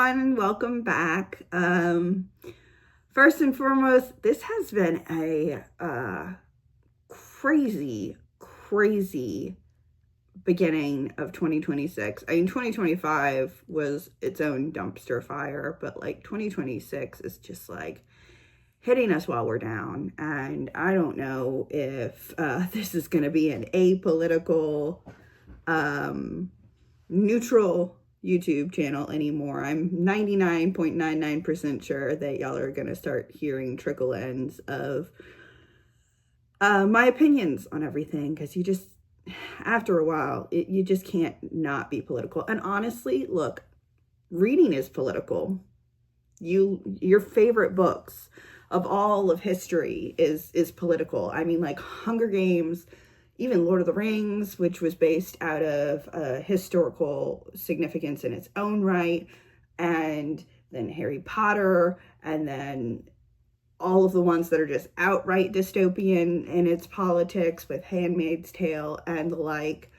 everyone, welcome back. First and foremost, this has been a crazy beginning of 2026. I mean, 2025 was its own dumpster fire, but like 2026 is just like hitting us while we're down. And I don't know if this is going to be an apolitical, neutral YouTube channel anymore. I'm 99.99% sure that y'all are going to start hearing trickle ends of my opinions on everything, because you just, after a while, you just can't not be political. And honestly, look, reading is political. Your favorite books of all of history is political. I mean, like Hunger Games, even Lord of the Rings, which was based out of historical significance in its own right, and then Harry Potter, and then all of the ones that are just outright dystopian in its politics with Handmaid's Tale and the like,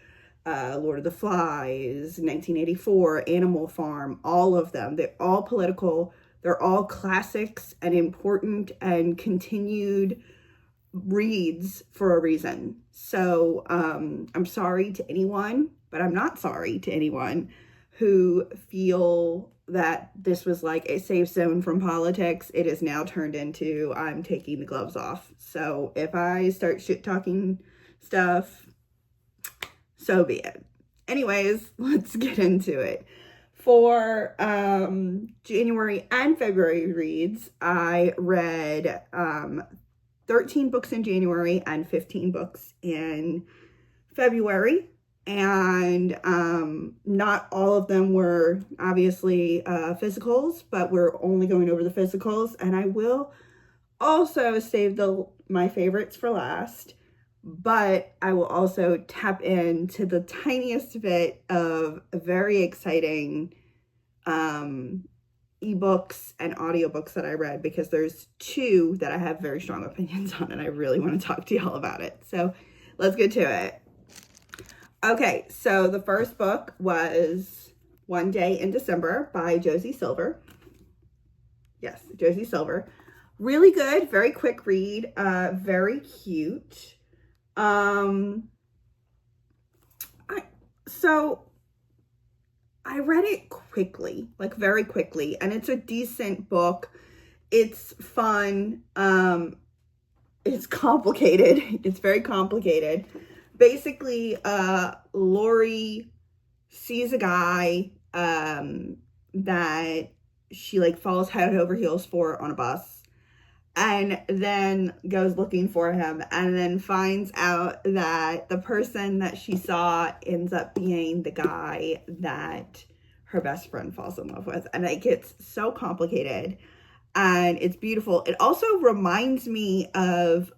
Lord of the Flies, 1984, Animal Farm, all of them. They're all political. They're all classics and important and continued reads for a reason. So I'm sorry to anyone, but I'm not sorry to anyone who feel that this was like a safe zone from politics. It is now turned into I'm taking the gloves off. So if I start shit talking stuff, so be it. Anyways, let's get into it. For January and February reads, I read 13 books in January and 15 books in February. And not all of them were obviously physicals, but we're only going over the physicals. And I will also save my favorites for last, but I will also tap into the tiniest bit of very exciting ebooks and audiobooks that I read, because there's two that I have very strong opinions on and I really want to talk to y'all about it. So let's get to it. Okay, so the first book was One Day in December by Josie Silver. Yes, Josie Silver. Really good, very quick read, very cute. So I read it quickly, like very quickly, and it's a decent book. It's fun. It's complicated. It's very complicated. Basically, Lori sees a guy that she like falls head over heels for on a bus, and then goes looking for him, and then finds out that the person that she saw ends up being the guy that her best friend falls in love with. And it gets so complicated, and it's beautiful. It also reminds me of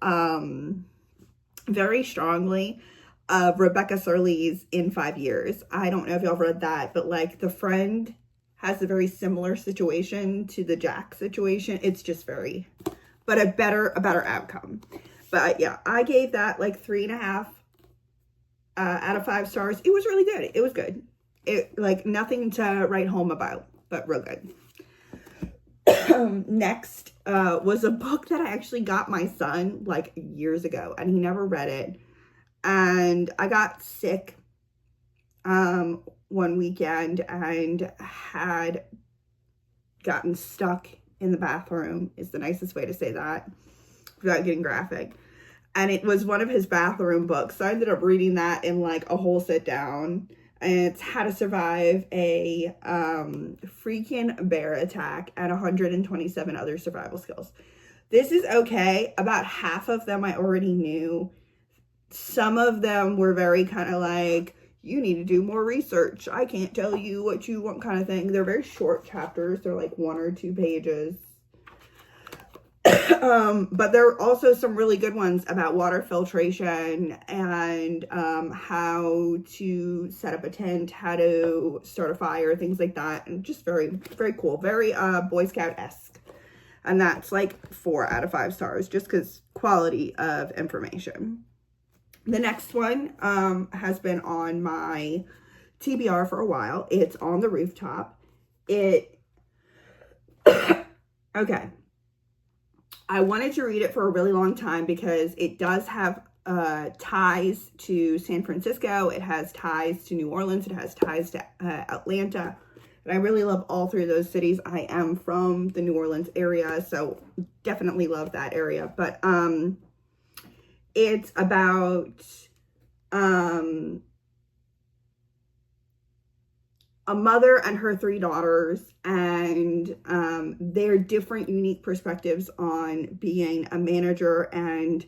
very strongly of Rebecca Serles in 5 Years. I don't know if y'all read that, but like the friend has a very similar situation to the Jack situation. It's just but a better outcome. But yeah, I gave that like 3.5 out of 5 stars. It was really good. It was good. It like nothing to write home about, but real good. Next was a book that I actually got my son like years ago, and he never read it. And I got sick one weekend and had gotten stuck in the bathroom, is the nicest way to say that without getting graphic. And it was one of his bathroom books. So I ended up reading that in like a whole sit down. And it's How to Survive a Freaking Bear Attack and 127 Other Survival Skills. This is okay. About half of them I already knew. Some of them were very kind of like, you need to do more research. I can't tell you what you want kind of thing. They're very short chapters. They're like 1 or 2 pages. But there are also some really good ones about water filtration and how to set up a tent, how to start a fire, things like that. And just very, very cool. Very Boy Scout-esque. And that's like 4 out of 5 stars, just because quality of information. The next one has been on my TBR for a while. It's On the Rooftop. It Okay. I wanted to read it for a really long time because it does have ties to San Francisco. It has ties to New Orleans. It has ties to Atlanta. And I really love all three of those cities. I am from the New Orleans area, so definitely love that area. But it's about a mother and her three daughters, and their different unique perspectives on being a manager and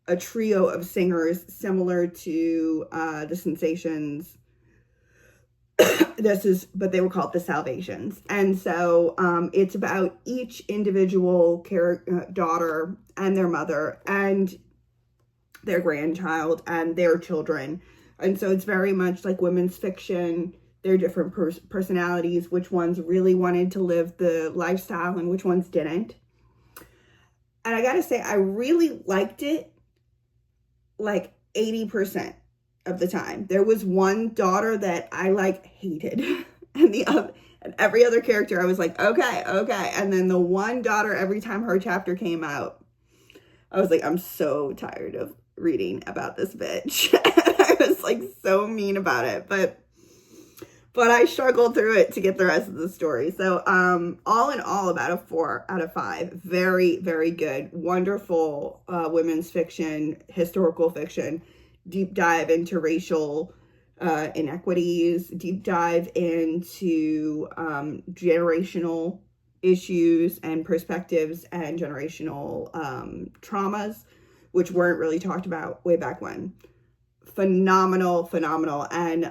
a trio of singers similar to the Sensations. But they were called the Salvations. And so it's about each individual daughter and their mother and their grandchild and their children. And so it's very much like women's fiction. Their different personalities, which ones really wanted to live the lifestyle and which ones didn't. And I gotta say, I really liked it like 80% of the time. There was one daughter that I like hated, and every other character I was like, okay. And then the one daughter, every time her chapter came out, I was like, I'm so tired of reading about this bitch. I was like so mean about it, but I struggled through it to get the rest of the story. So all in all, about a 4 out of 5. Very, very good. Wonderful women's fiction, historical fiction. Deep dive into racial inequities. Deep dive into generational issues and perspectives and generational traumas, which weren't really talked about way back when. Phenomenal. And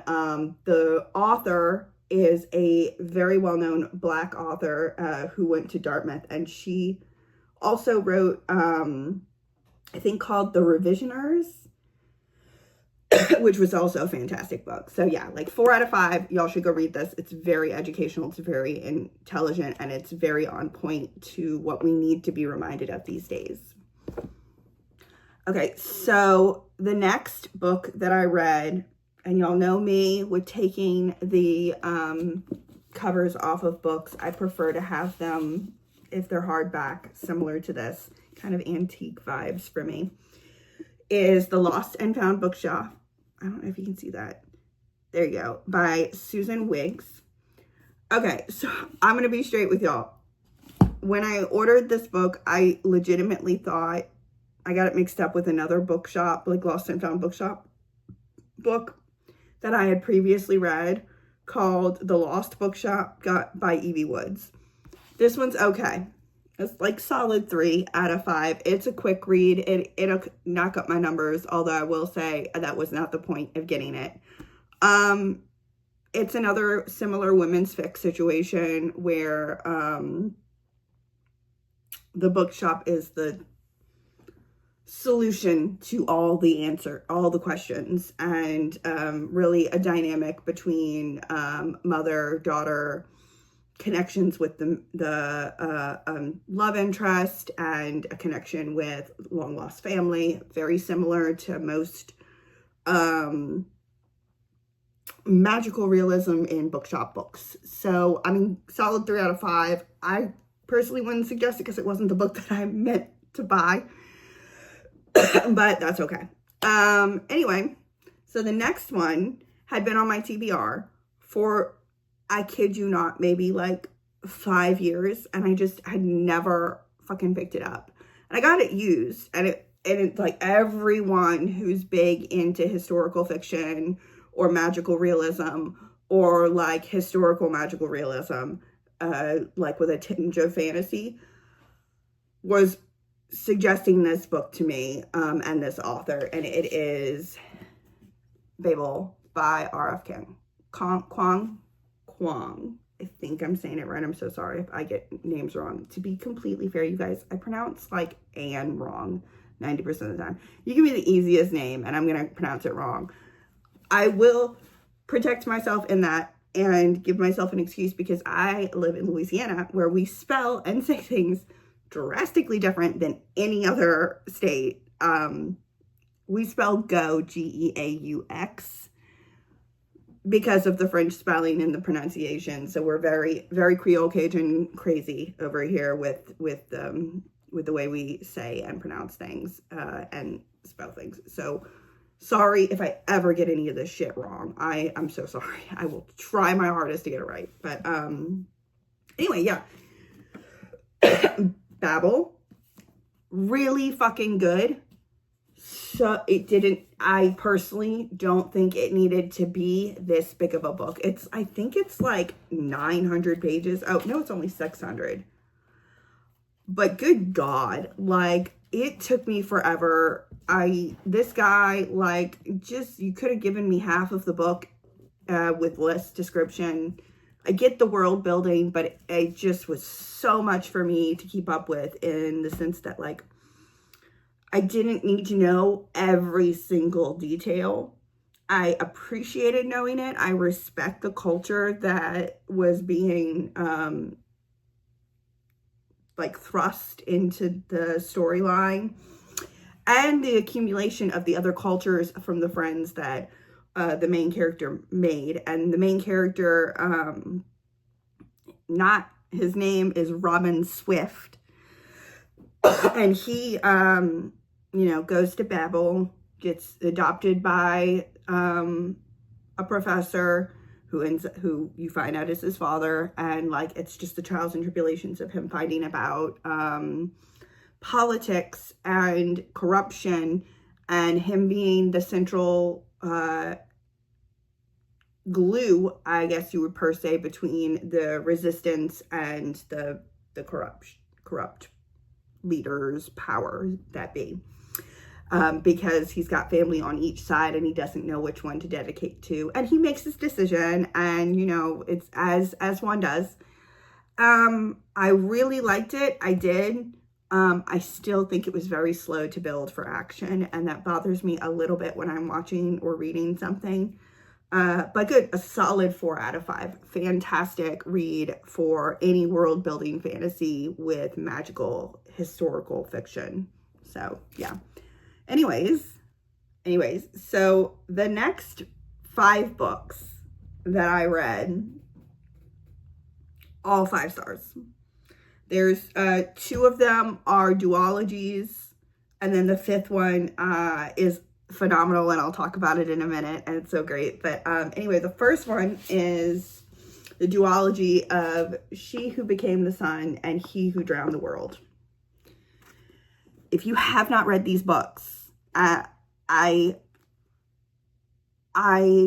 the author is a very well-known Black author who went to Dartmouth, and she also wrote I think called The Revisioners, which was also a fantastic book. So yeah, like 4 out of 5. Y'all should go read this. It's very educational, it's very intelligent, and it's very on point to what we need to be reminded of these days. Okay, so the next book that I read, and y'all know me with taking the covers off of books. I prefer to have them, if they're hardback, similar to this, kind of antique vibes for me, is The Lost and Found Bookshop. I don't know if you can see that. There you go. By Susan Wiggs. Okay, so I'm going to be straight with y'all. When I ordered this book, I legitimately thought I got it mixed up with another bookshop, like Lost and Found Bookshop book that I had previously read called The Lost Bookshop by Evie Woods. This one's okay. It's like solid 3 out of 5. It's a quick read. It'll knock up my numbers, although I will say that was not the point of getting it. It's another similar women's fic situation where the bookshop is the solution to all the questions, and really a dynamic between mother, daughter, connections with the love interest, and a connection with long lost family, very similar to most magical realism in bookshop books. So I mean, solid 3 out of 5. I personally wouldn't suggest it because it wasn't the book that I meant to buy. But that's okay. Anyway, so the next one had been on my TBR for, I kid you not, maybe like 5 years, and I just had never fucking picked it up. And I got it used, and it's like everyone who's big into historical fiction or magical realism, or like historical magical realism, like with a tinge of fantasy, was suggesting this book to me, and this author, and it is Babel by R.F. Kuang. I think I'm saying it right. I'm so sorry if I get names wrong. To be completely fair, you guys, I pronounce like Anne wrong 90% of the time. You give me the easiest name and I'm gonna pronounce it wrong. I will protect myself in that and give myself an excuse, because I live in Louisiana, where we spell and say things drastically different than any other state. We spell go, G-E-A-U-X. because of the French spelling and the pronunciation. So we're very, very Creole Cajun crazy over here with the way we say and pronounce things and spell things. So sorry if I ever get any of this shit wrong. I'm so sorry. I will try my hardest to get it right. But anyway, yeah. Babel, really fucking good. So I personally don't think it needed to be this big of a book. I think it's like 900 pages. Oh, no, it's only 600. But good God, like, it took me forever. This guy, like, just, you could have given me half of the book with less description. I get the world building, but it just was so much for me to keep up with, in the sense that, like, I didn't need to know every single detail. I appreciated knowing it. I respect the culture that was being like thrust into the storyline, and the accumulation of the other cultures from the friends that the main character made. And the main character, his name is Robin Swift, and he goes to Babel, gets adopted by a professor who you find out is his father, and like, it's just the trials and tribulations of him fighting about politics and corruption, and him being the central glue, I guess you would per se, between the resistance and the corrupt leaders, power that be. Because he's got family on each side and he doesn't know which one to dedicate to. And he makes his decision, and, it's as one does. I really liked it. I did. I still think it was very slow to build for action, and that bothers me a little bit when I'm watching or reading something. But good, a solid 4 out of 5. Fantastic read for any world building fantasy with magical historical fiction. So yeah. Anyways, so the next 5 books that I read, all 5 stars. There's 2 of them are duologies, and then the 5th one is phenomenal, and I'll talk about it in a minute, and it's so great. But anyway, the first one is the duology of She Who Became the Sun and He Who Drowned the World. If you have not read these books, I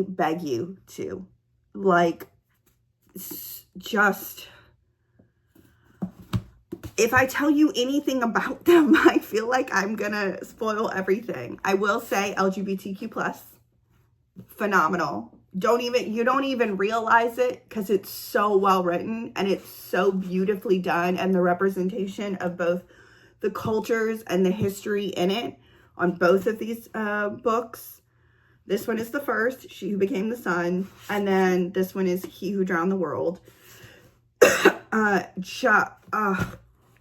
beg you to, like, just, if I tell you anything about them, I feel like I'm gonna spoil everything. I will say LGBTQ+, phenomenal. You don't even realize it, because it's so well written and it's so beautifully done, and the representation of both the cultures and the history in it on both of these books. This one is the first, She Who Became the Sun, and then this one is He Who Drowned the World.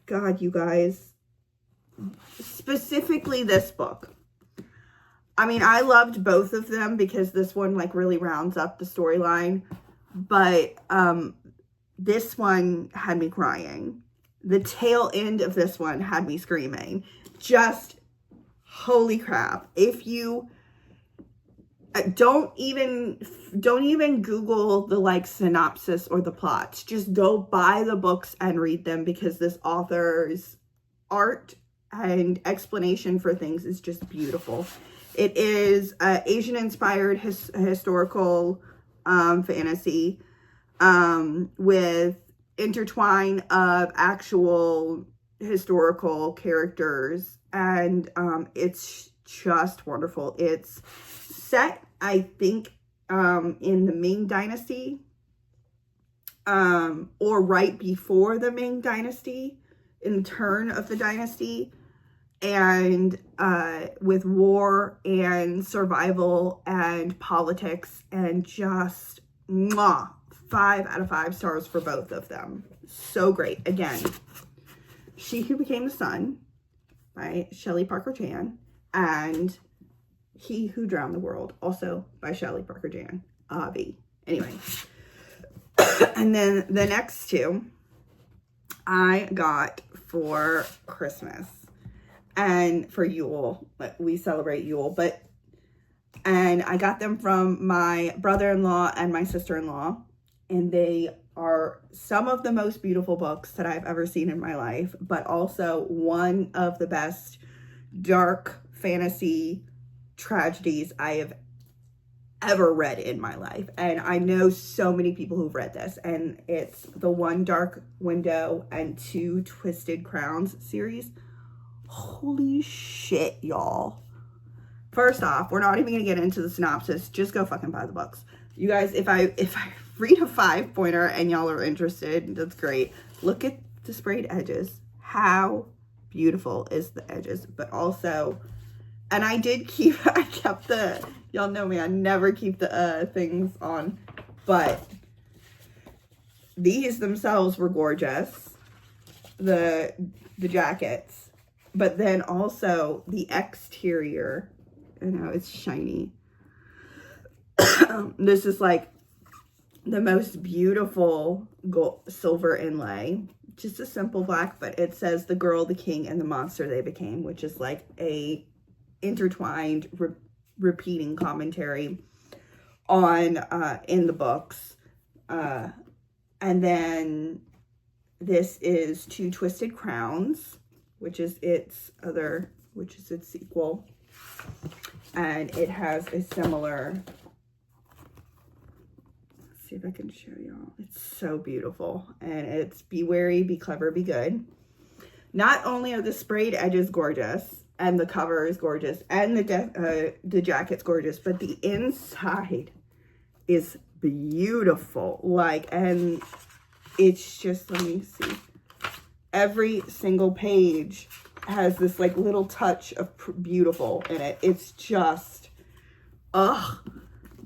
God, you guys. Specifically this book. I mean, I loved both of them because this one, like, really rounds up the storyline. But this one had me crying. The tail end of this one had me screaming. Just, holy crap. If you don't even Google the, like, synopsis or the plots, just go buy the books and read them, because this author's art and explanation for things is just beautiful. It is Asian inspired historical fantasy with intertwine of actual historical characters, and it's just wonderful. It's set, I think, in the Ming Dynasty, or right before the Ming Dynasty, in the turn of the dynasty, and with war and survival and politics, and just 5 out of 5 stars for both of them. So great. Again, She Who Became the Sun by Shelley Parker Chan, and He Who Drowned the World, also by Shelley Parker Chan. Avi. Anyway. And then the next two I got for Christmas and for Yule. We celebrate Yule, and I got them from my brother-in-law and my sister-in-law, and they are some of the most beautiful books that I've ever seen in my life, but also one of the best dark fantasy tragedies I have ever read in my life. And I know so many people who've read this, and it's the One Dark Window and Two Twisted Crowns series. Holy shit, y'all. First off, we're not even gonna get into the synopsis. Just go fucking buy the books. You guys, if I read a 5-pointer and y'all are interested, that's great. Look at the sprayed edges. How beautiful is the edges? But also, and I kept the, y'all know me, I never keep the things on, but these themselves were gorgeous. The jackets, but then also the exterior, you know, it's shiny. This is like the most beautiful gold, silver inlay. Just a simple black, but it says the girl, the king, and the monster they became, which is like a intertwined repeating commentary on in the books. And then this is Two Twisted Crowns, which is its sequel, and it has a similar, let's see if I can show y'all. It's so beautiful, and it's be wary, be clever, be good. Not only are the sprayed edges gorgeous, and the cover is gorgeous, and the jacket's gorgeous, but the inside is beautiful. Like, and it's just, let me see. Every single page has this like little touch of beautiful in it. It's just, the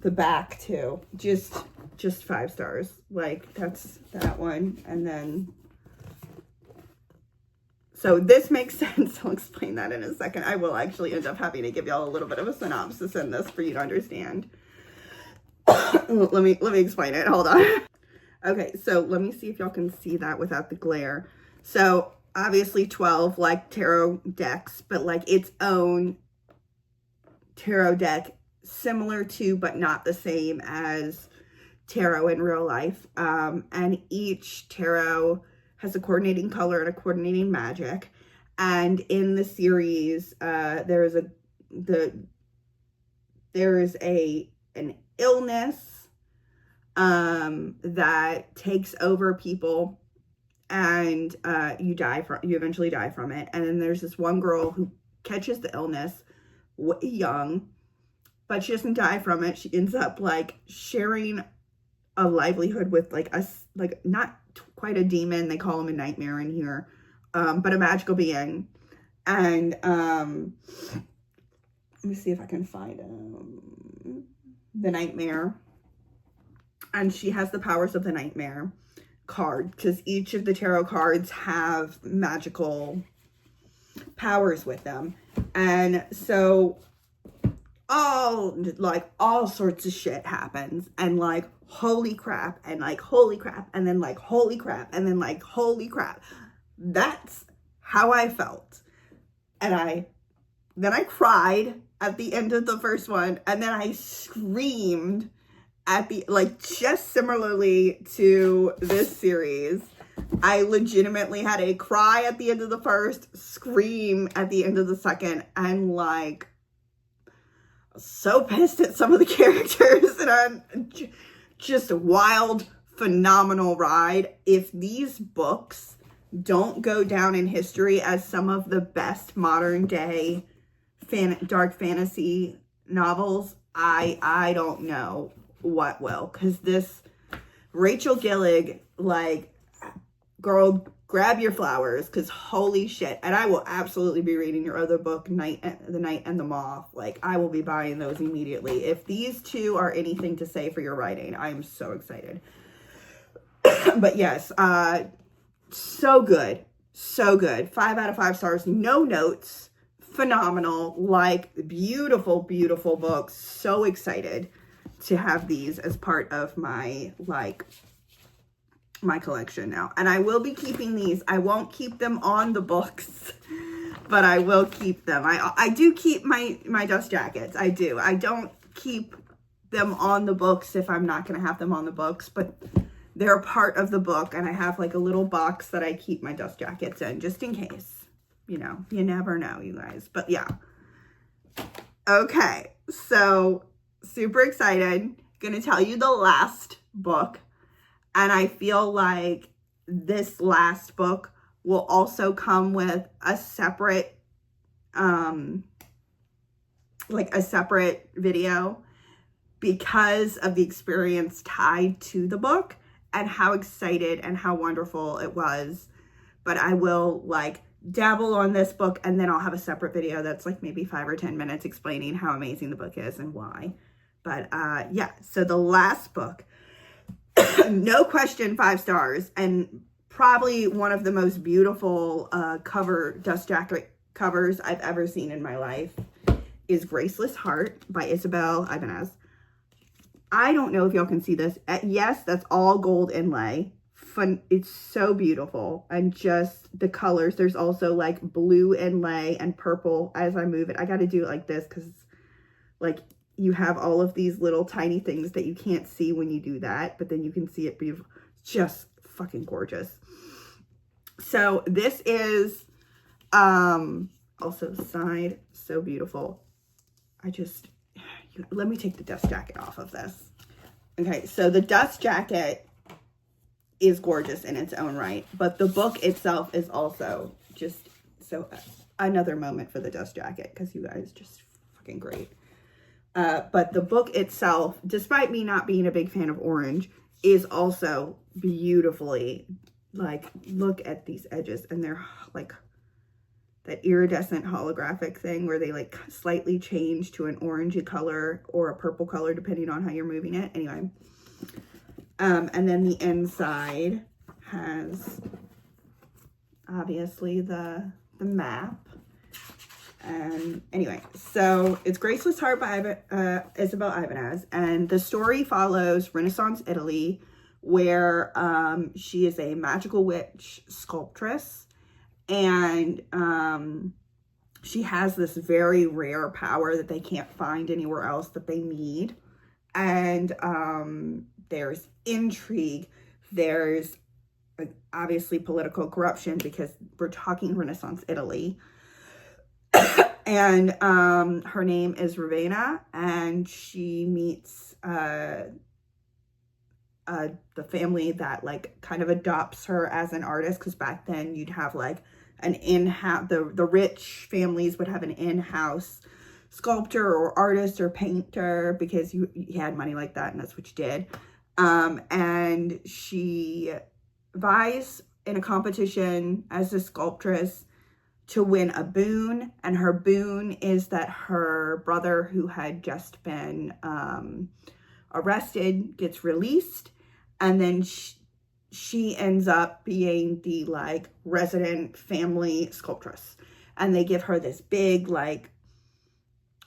back too. Just 5 stars. Like, that's that one. And then, so this makes sense. I'll explain that in a second. I will actually end up having to give y'all a little bit of a synopsis in this for you to understand. let me explain it. Hold on. Okay, so let me see if y'all can see that without the glare. So obviously 12 like tarot decks, but like its own tarot deck, similar to but not the same as tarot in real life. And each tarot has a coordinating color and a coordinating magic. And in the series, there is an illness that takes over people, and you eventually die from it. And then there's this one girl who catches the illness young, but she doesn't die from it. She ends up like sharing a livelihood with like not quite a demon, they call him a nightmare in here, but a magical being. And let me see if I can find the nightmare. And she has the powers of the nightmare card, because each of the tarot cards have magical powers with them. And so all sorts of shit happens, and like holy crap, and like holy crap, and then like holy crap, and then like holy crap. That's how I felt. And then I cried at the end of the first one, and then I screamed at the, like, just similarly to this series. I legitimately had a cry at the end of the first, scream at the end of the second, and like, so pissed at some of the characters, and I'm just a wild, phenomenal ride. If these books don't go down in history as some of the best modern day dark fantasy novels, I don't know what will. Because this Rachel Gillig, like, girl, grab your flowers, because holy shit. And I will absolutely be reading your other book, The Night and the Moth. Like, I will be buying those immediately. If these two are anything to say for your writing, I am so excited. But yes, so good. So good. 5 out of 5 stars. No notes. Phenomenal. Like, beautiful, beautiful books. So excited. to have these as part of my, like, my collection now. And I will be keeping these. I won't keep them on the books, but I will keep them. I do keep my dust jackets. I do. I don't keep them on the books if I'm not going to have them on the books, but they're a part of the book, and I have like a little box that I keep my dust jackets in just in case. You know, you never know, you guys. But yeah. Okay, so super excited. Gonna tell you the last book, and I feel like this last book will also come with a separate like a separate video because of the experience tied to the book and how excited and how wonderful it was. But I will like dabble on this book, and then I'll have a separate video that's like maybe 5 or 10 minutes explaining how amazing the book is and why. But yeah, so the last book, no question, 5 stars, and probably one of the most beautiful cover dust jacket covers I've ever seen in my life, is Graceless Heart by Isabel Ibanez. I don't know if y'all can see this. Yes, that's all gold inlay. Fun. It's so beautiful, and just the colors. There's also like blue inlay and purple. As I move it, I got to do it like this because like you have all of these little tiny things that you can't see when you do that, but then you can see it beautiful. Just fucking gorgeous. So this is also the side, so beautiful. Let me take the dust jacket off of this. Okay, so the dust jacket is gorgeous in its own right, but the book itself is also just so another moment for the dust jacket, because you guys just fucking great. But the book itself, despite me not being a big fan of orange, is also beautifully, like, look at these edges, and they're like that iridescent holographic thing where they like slightly change to an orangey color or a purple color depending on how you're moving it. Anyway. And then the inside has obviously the map. And anyway, so it's Graceless Heart by Isabel Ibanez, and the story follows Renaissance Italy, where she is a magical witch sculptress, and she has this very rare power that they can't find anywhere else that they need. And there's intrigue, there's obviously political corruption because we're talking Renaissance Italy. And her name is Ravenna, and she meets the family that like kind of adopts her as an artist, because back then you'd have like an in-house, the rich families would have an in-house sculptor or artist or painter because you had money like that, and that's what you did. And she vies in a competition as a sculptress to win a boon, and her boon is that her brother, who had just been arrested, gets released, and then she ends up being the like resident family sculptress, and they give her this big, like,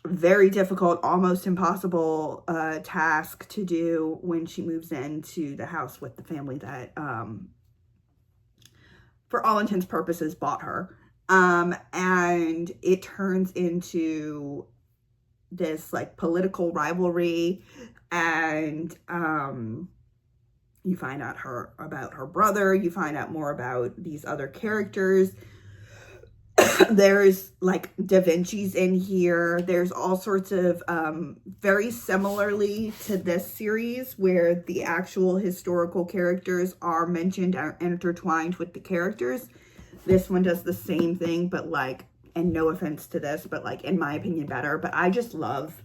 very difficult, almost impossible task to do when she moves into the house with the family that for all intents and purposes bought her. And it turns into this like political rivalry, and you find out about her brother, you find out more about these other characters. There's like Da Vinci's in here. There's all sorts of very similarly to this series where the actual historical characters are mentioned, are intertwined with the characters. This one does the same thing, but like, and no offense to this, but like, in my opinion, better. But I just love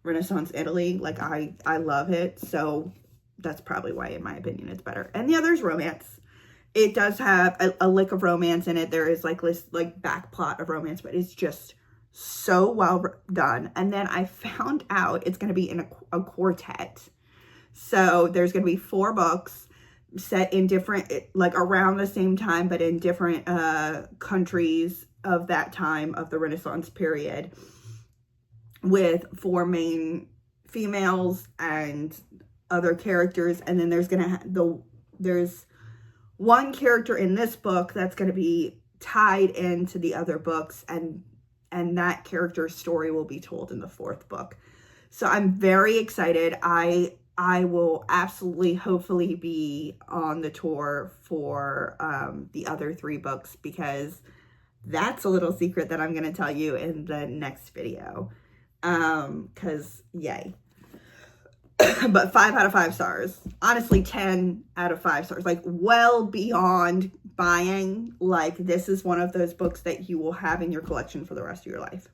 Renaissance Italy. Like, I love it. So that's probably why, in my opinion, it's better. And the other's romance. It does have a lick of romance in it. There is like this like back plot of romance, but it's just so well done. And then I found out it's going to be in a quartet. So there's going to be 4 books set in different, like around the same time, but in different countries of that time of the Renaissance period, with 4 main females and other characters, and then there's there's one character in this book that's going to be tied into the other books, and that character's story will be told in the 4th book. So I'm very excited. I will absolutely, hopefully, be on the tour for the other 3 books, because that's a little secret that I'm going to tell you in the next video. Because yay. But 5 out of 5 stars. Honestly, 10 out of 5 stars. Like, well beyond buying. Like, this is one of those books that you will have in your collection for the rest of your life.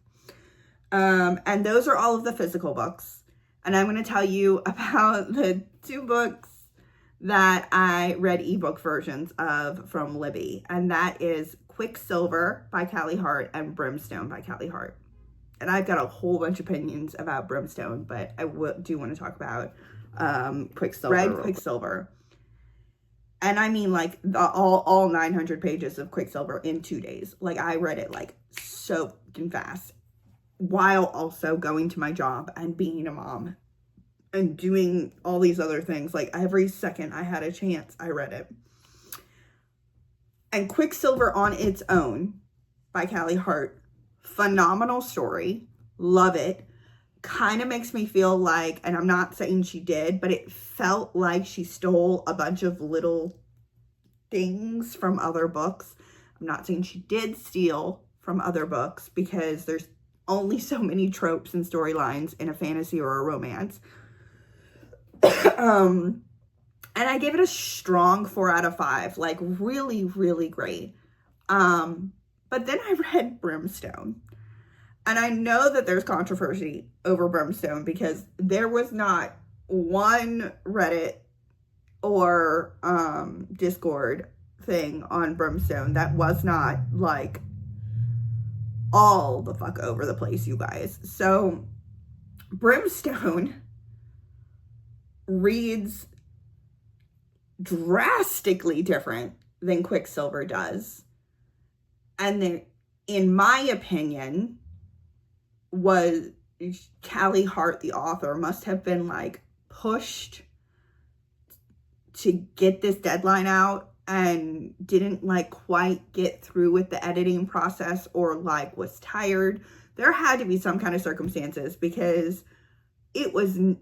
And those are all of the physical books. And I'm going to tell you about the 2 books that I read ebook versions of from Libby. And that is Quicksilver by Callie Hart and Brimstone by Callie Hart. And I've got a whole bunch of opinions about Brimstone, but I do want to talk about Quicksilver. Read Quicksilver. And I mean, like, all 900 pages of Quicksilver in 2 days. Like, I read it, like, so fucking fast, while also going to my job and being a mom and doing all these other things. Like, every second I had a chance, I read it. And Quicksilver on its own by Callie Hart, phenomenal story, love it. Kind of makes me feel like, and I'm not saying she did, but it felt like she stole a bunch of little things from other books. I'm not saying she did steal from other books, because there's only so many tropes and storylines in a fantasy or a romance. And I gave it a strong 4 out of 5, like, really, really great. But then I read Brimstone, and I know that there's controversy over Brimstone, because there was not one Reddit or Discord thing on Brimstone that was not, like, all the fuck over the place, you guys. So Brimstone reads drastically different than Quicksilver does. And then, in my opinion, was Callie Hart, the author, must have been, like, pushed to get this deadline out, and didn't, like, quite get through with the editing process, or, like, was tired. There had to be some kind of circumstances, because the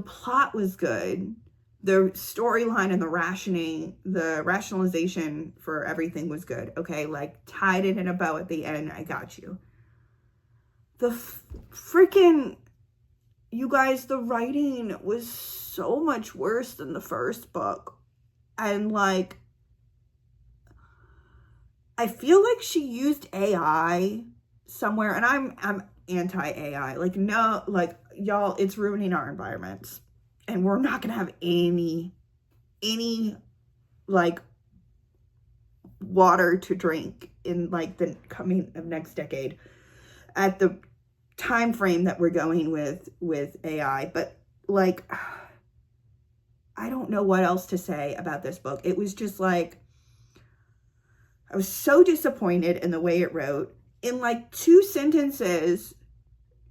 plot was good. The storyline and the rationalization for everything was good. Okay, like, tied it in a bow at the end. I got you. The freaking, you guys, the writing was so much worse than the first book. And, like, I feel like she used AI somewhere, and I'm anti-AI. Like, no, like, y'all, it's ruining our environments. And we're not going to have any, like, water to drink in, like, the coming of next decade at the time frame that we're going with AI. But, like, I don't know what else to say about this book. It was just, like, I was so disappointed in the way it wrote. In, like, 2 sentences,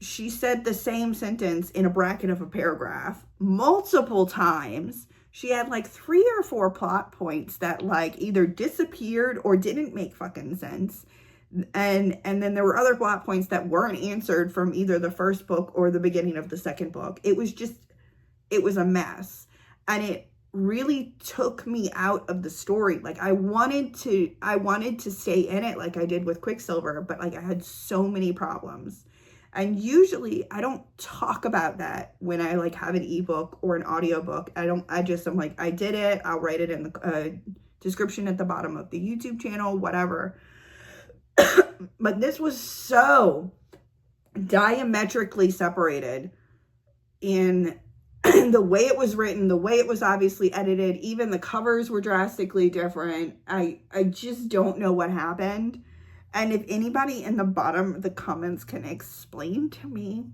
she said the same sentence in a bracket of a paragraph multiple times. She had, like, 3 or 4 plot points that, like, either disappeared or didn't make fucking sense. And then there were other plot points that weren't answered from either the first book or the beginning of the second book. It was a mess. And it really took me out of the story. Like, I wanted to stay in it like I did with Quicksilver, but, like, I had so many problems. And usually I don't talk about that when I, like, have an ebook or an audiobook. I'm like, I did it. I'll write it in the description at the bottom of the YouTube channel, whatever. But this was so diametrically separated in the way it was written, the way it was obviously edited. Even the covers were drastically different. I just don't know what happened. And if anybody in the bottom of the comments can explain to me